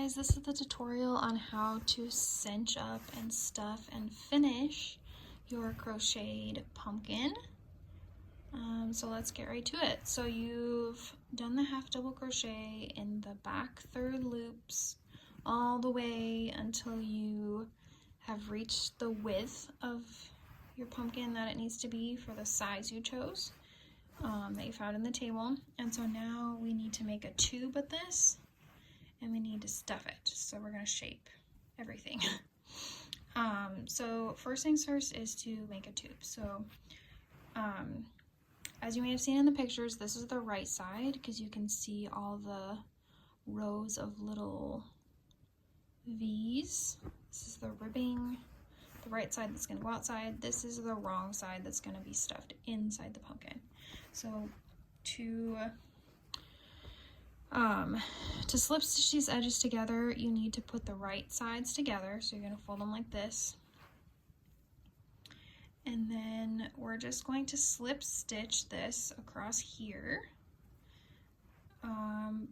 guys, this is the tutorial on how to cinch up and stuff and finish your crocheted pumpkin. So let's get right to it. So you've done the half double crochet in the back third loops all the way until you have reached the width of your pumpkin that it needs to be for the size you chose, that you found in the table. And so now we need to make a tube with this, and we need to stuff it. So we're gonna shape everything. So first things first is to make a tube. So as you may have seen in the pictures, this is the right side because you can see all the rows of little V's. This is the ribbing, the right side that's going to go outside. This is the wrong side that's going to be stuffed inside the pumpkin. So to slip stitch these edges together, you need to put the right sides together. So you're going to fold them like this. And then we're just going to slip stitch this across here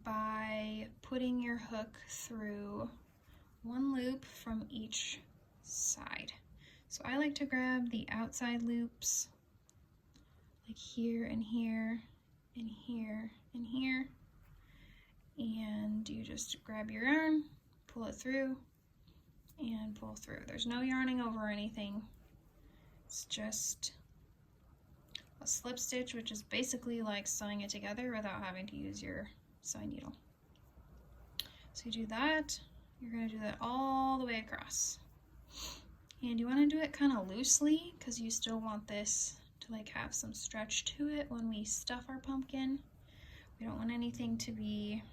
by putting your hook through one loop from each side. So I like to grab the outside loops, like here and here and here and here, and you just grab your yarn, pull it through, and pull through. There's no yarning over anything. It's just a slip stitch, which is basically like sewing it together without having to use your sewing needle. So you do that. You're going to do that all the way across. And you want to do it kind of loosely because you still want this to like have some stretch to it when we stuff our pumpkin. We don't want anything to be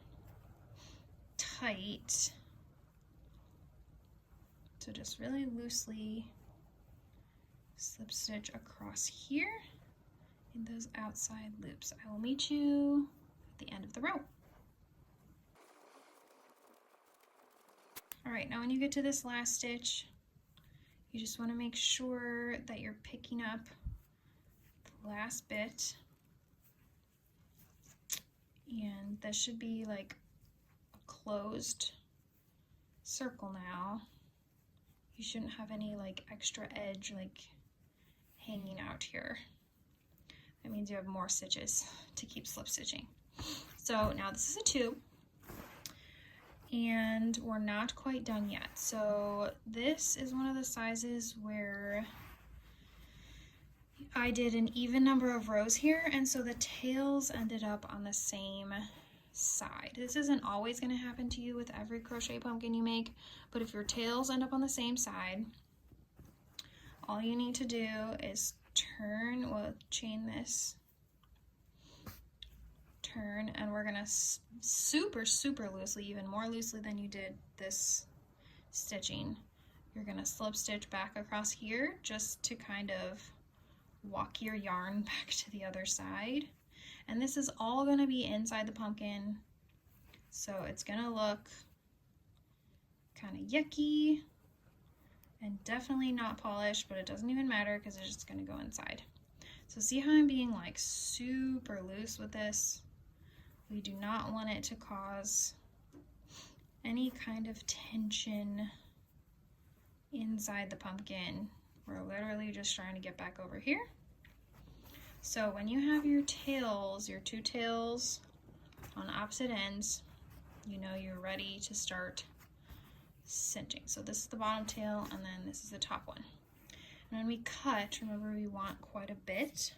tight. So just really loosely slip stitch across here in those outside loops. I will meet you at the end of the row. All right, now when you get to this last stitch, you just want to make sure that you're picking up the last bit, and this should be like a closed circle now. You shouldn't have any like extra edge like hanging out here. That means you have more stitches to keep slip stitching. So now this is a tube, and we're not quite done yet. So this is one of the sizes where I did an even number of rows here, and so the tails ended up on the same side. This isn't always going to happen to you with every crochet pumpkin you make, but if your tails end up on the same side, all you need to do is turn, well, chain this, turn, and we're gonna super loosely, even more loosely than you did this stitching, you're gonna slip stitch back across here just to kind of walk your yarn back to the other side. And this is all gonna be inside the pumpkin, so it's gonna look kind of yucky and definitely not polished, but it doesn't even matter because it's just gonna go inside. So see how I'm being like super loose with this? We do not want it to cause any kind of tension inside the pumpkin. We're literally just trying to get back over here. So when you have your tails, your two tails on opposite ends, you know you're ready to start cinching. So this is the bottom tail, and then this is the top one. And when we cut, remember we want quite a bit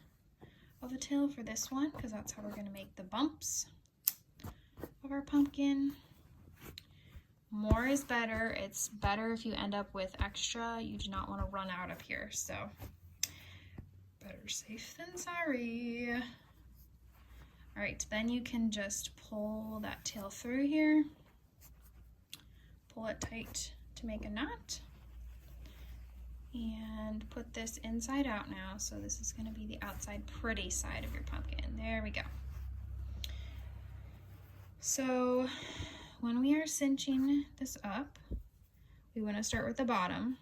of a tail for this one because that's how we're going to make the bumps of our pumpkin. More is better. It's better if you end up with extra. You do not want to run out of here, so better safe than sorry. All right, then you can just pull that tail through here. Pull it tight to make a knot, and put this inside out now. So this is going to be the outside pretty side of your pumpkin. There we go. So when we are cinching this up, we want to start with the bottom,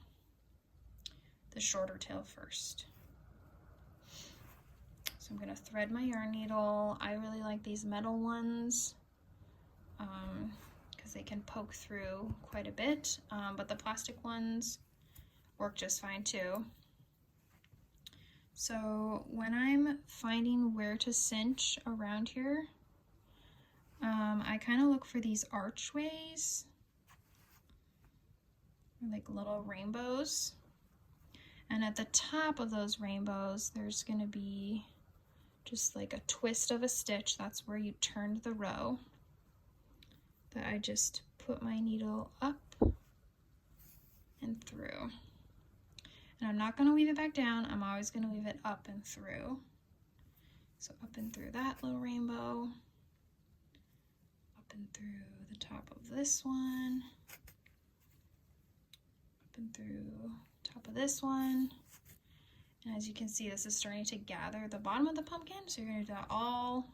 the shorter tail first. So I'm going to thread my yarn needle. I really like these metal ones because they can poke through quite a bit, but the plastic ones work just fine too. So when I'm finding where to cinch around here, I kind of look for these archways, like little rainbows. And at the top of those rainbows, there's going to be just like a twist of a stitch. That's where you turned the row. That I just put my needle up and through. And I'm not going to weave it back down. I'm always going to weave it up and through. So up and through that little rainbow. Up and through the top of this one. Up and through top of this one. And as you can see, this is starting to gather the bottom of the pumpkin. So you're going to do that all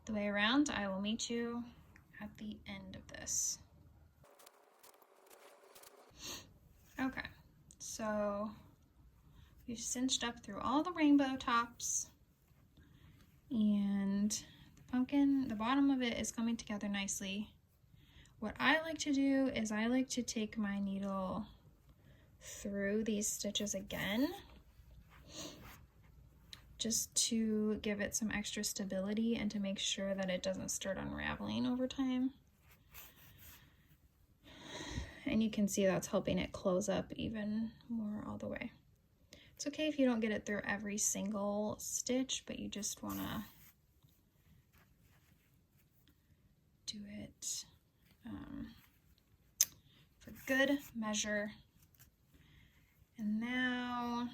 the way around. I will meet you at the end of this. Okay, so we've cinched up through all the rainbow tops, and the pumpkin, the bottom of it is coming together nicely. What I like to do is I like to take my needle through these stitches again, just to give it some extra stability and to make sure that it doesn't start unraveling over time. And you can see that's helping it close up even more all the way. It's okay if you don't get it through every single stitch, but you just want to do it for good measure. And now,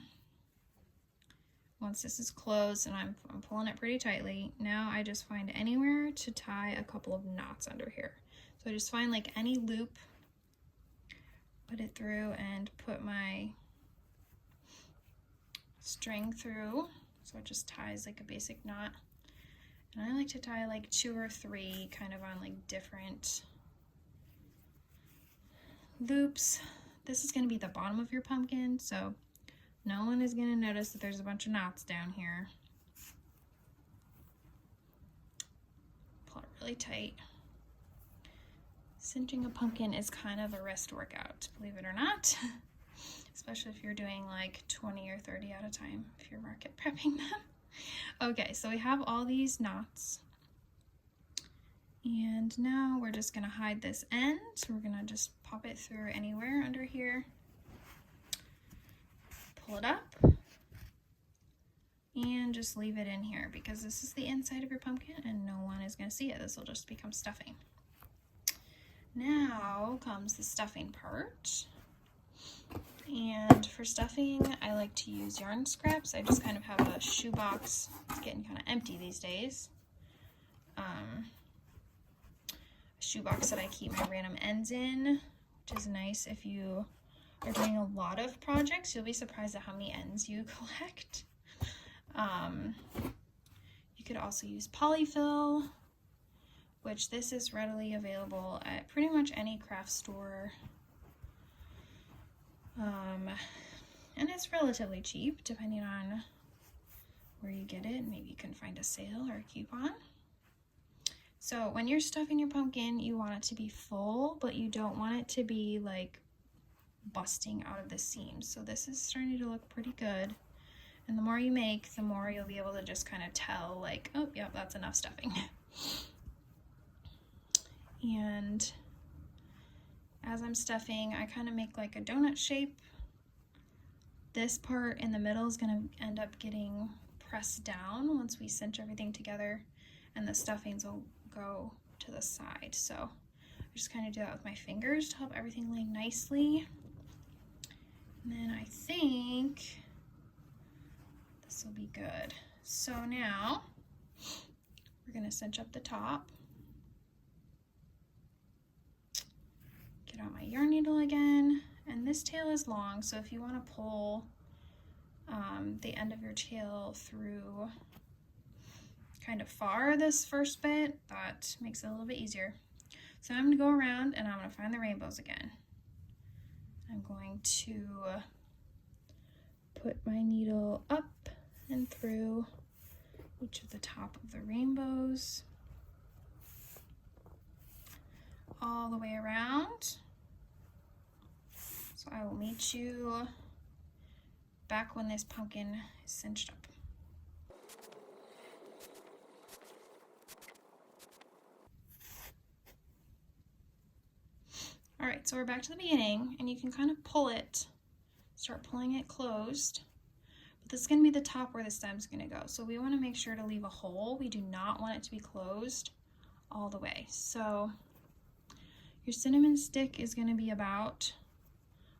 once this is closed and I'm pulling it pretty tightly, now I just find anywhere to tie a couple of knots under here. So I just find like any loop, put it through and put my string through. So it just ties like a basic knot. And I like to tie like 2 or 3 kind of on like different loops. This is going to be the bottom of your pumpkin, so no one is going to notice that there's a bunch of knots down here. Pull it really tight. Cinching a pumpkin is kind of a wrist workout, believe it or not, especially if you're doing like 20 or 30 at a time, if you're market prepping them. Okay, so we have all these knots, and now we're just gonna hide this end. So we're gonna just pop it through anywhere under here, pull it up, and just leave it in here because this is the inside of your pumpkin and no one is gonna see it. This will just become stuffing. Now comes the stuffing part. And for stuffing, I like to use yarn scraps. I just kind of have a shoebox. It's getting kind of empty these days. A shoebox that I keep my random ends in, which is nice if you are doing a lot of projects. You'll be surprised at how many ends you collect. You could also use polyfill, which this is readily available at pretty much any craft store. And it's relatively cheap depending on where you get it. Maybe you can find a sale or a coupon. So when you're stuffing your pumpkin, you want it to be full, but you don't want it to be like busting out of the seams. So this is starting to look pretty good. And the more you make, the more you'll be able to just kind of tell like, oh, yep, that's enough stuffing. And as I'm stuffing, I kind of make like a donut shape. This part in the middle is going to end up getting pressed down once we cinch everything together, and the stuffings will go to the side. So I just kind of do that with my fingers to help everything lay nicely. And then I think this will be good. So now we're going to cinch up the top. Get out my yarn needle again, and this tail is long, so if you want to pull the end of your tail through kind of far this first bit, that makes it a little bit easier. So I'm going to go around and I'm going to find the rainbows again. I'm going to put my needle up and through each of the top of the rainbows. all the way around. So I will meet you back when this pumpkin is cinched up. All right, so we're back to the beginning, and you can kind of pull it, start pulling it closed. But this is going to be the top where the stem's going to go. So we want to make sure to leave a hole. We do not want it to be closed all the way. So your cinnamon stick is going to be about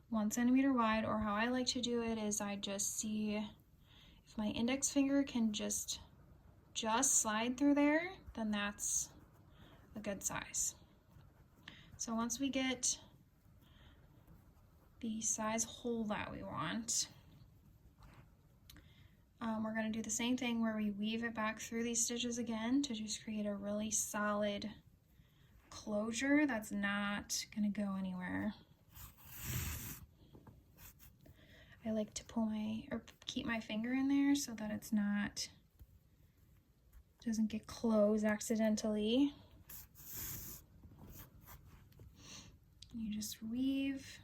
1 centimeter wide, or how I like to do it is I just see if my index finger can just slide through there, then that's a good size. So once we get the size hole that we want, we're going to do the same thing where we weave it back through these stitches again to just create a really solid closure that's not going to go anywhere. I like to keep my finger in there so that it's not, doesn't get closed accidentally. You just weave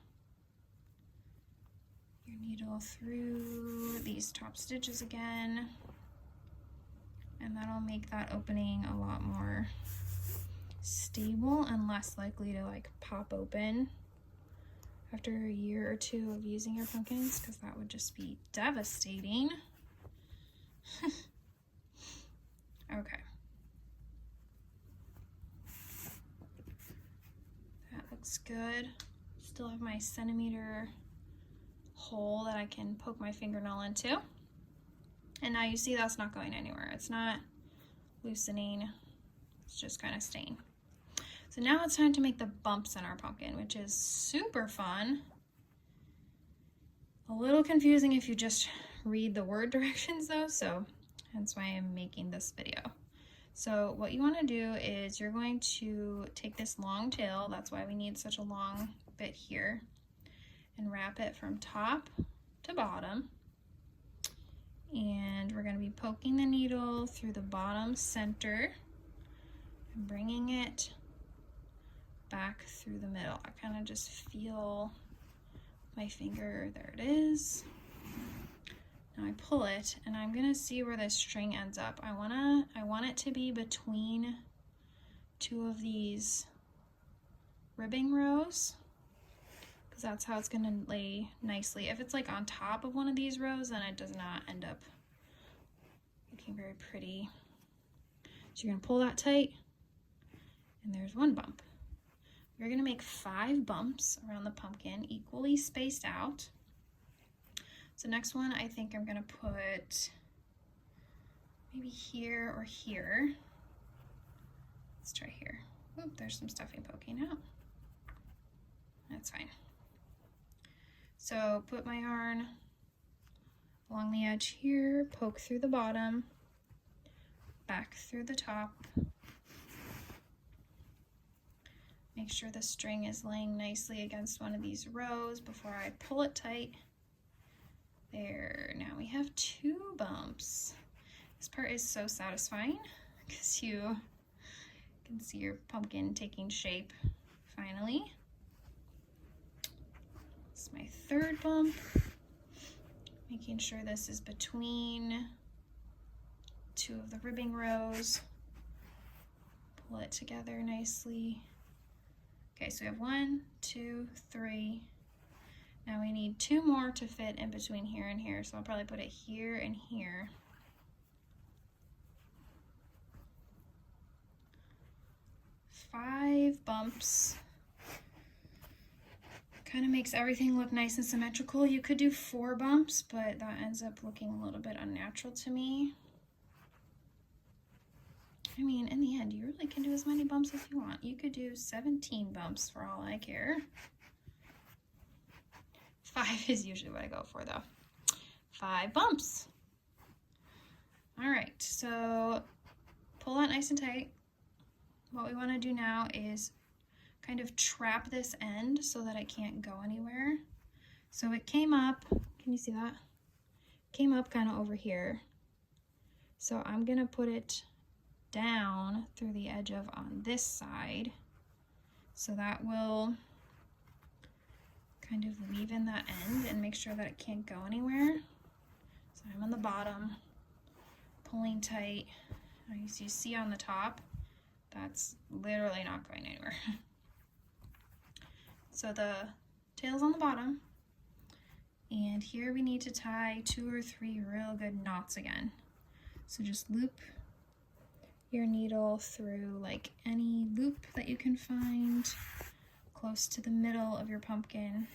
your needle through these top stitches again, and that'll make that opening a lot more stable and less likely to like pop open after a year or two of using your pumpkins, because that would just be devastating. Okay. Looks good. Still have my centimeter hole that I can poke my fingernail into. And now you see that's not going anywhere. It's not loosening. It's just kind of staying. So now it's time to make the bumps in our pumpkin, which is super fun. A little confusing if you just read the word directions though, so hence why I'm making this video. So what you want to do is you're going to take this long tail, that's why we need such a long bit here, and wrap it from top to bottom. And we're going to be poking the needle through the bottom center and bringing it back through the middle. I kind of just feel my finger, there it is. Now I pull it, and I'm gonna see where this string ends up. I want it to be between two of these ribbing rows, because that's how it's gonna lay nicely. If it's like on top of one of these rows, then it does not end up looking very pretty. So you're gonna pull that tight, and there's one bump. You're gonna make 5 bumps around the pumpkin, equally spaced out. So next one, I think I'm gonna put maybe here or here. Let's try here. Oop, there's some stuffing poking out. That's fine. So put my yarn along the edge here, poke through the bottom, back through the top. Make sure the string is laying nicely against one of these rows before I pull it tight. There, now we have 2 bumps. This part is so satisfying because you can see your pumpkin taking shape finally. This is my 3rd bump. Making sure this is between 2 of the ribbing rows. Pull it together nicely. Okay, so we have 1, 2, 3. Now we need 2 more to fit in between here and here, so I'll probably put it here and here. Five bumps. Kind of makes everything look nice and symmetrical. You could do 4 bumps, but that ends up looking a little bit unnatural to me. I mean, in the end, you really can do as many bumps as you want. You could do 17 bumps for all I care. 5 is usually what I go for though. 5 bumps. All right, so pull that nice and tight. What we want to do now is kind of trap this end so that it can't go anywhere. So it came up, can you see that? Came up kind of over here. So I'm gonna put it down through the edge of on this side So that will kind of weave in that end and make sure that it can't go anywhere. So I'm on the bottom, pulling tight. As you see on the top, that's literally not going anywhere. So the tail's on the bottom, and here we need to tie 2 or 3 real good knots again. So just loop your needle through like any loop that you can find close to the middle of your pumpkin,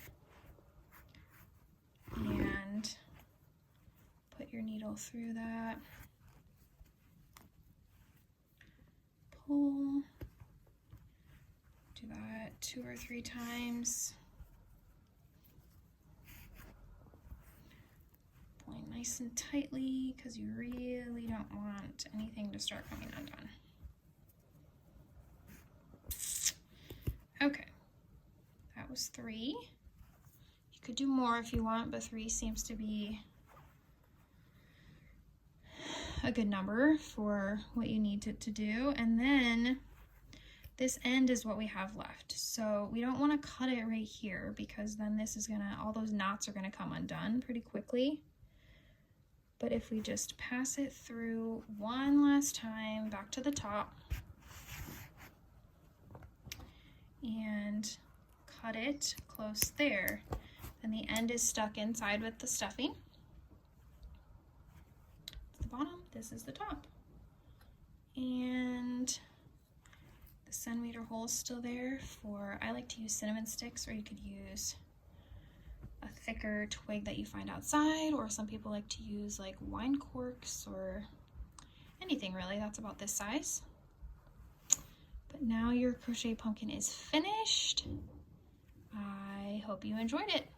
and put your needle through that. Pull. Do that 2 or 3 times. Pulling nice and tightly because you really don't want anything to start coming undone. Okay, that was 3. You could do more if you want, but 3 seems to be a good number for what you need to do. And then this end is what we have left. So we don't want to cut it right here because then this is gonna, all those knots are gonna come undone pretty quickly. But if we just pass it through one last time back to the top and cut it close there, then the end is stuck inside with the stuffing. The bottom, this is the top, and the centimeter hole is still there for, I like to use cinnamon sticks, or you could use a thicker twig that you find outside, or some people like to use like wine corks or anything really that's about this size. But now your crochet pumpkin is finished. I hope you enjoyed it.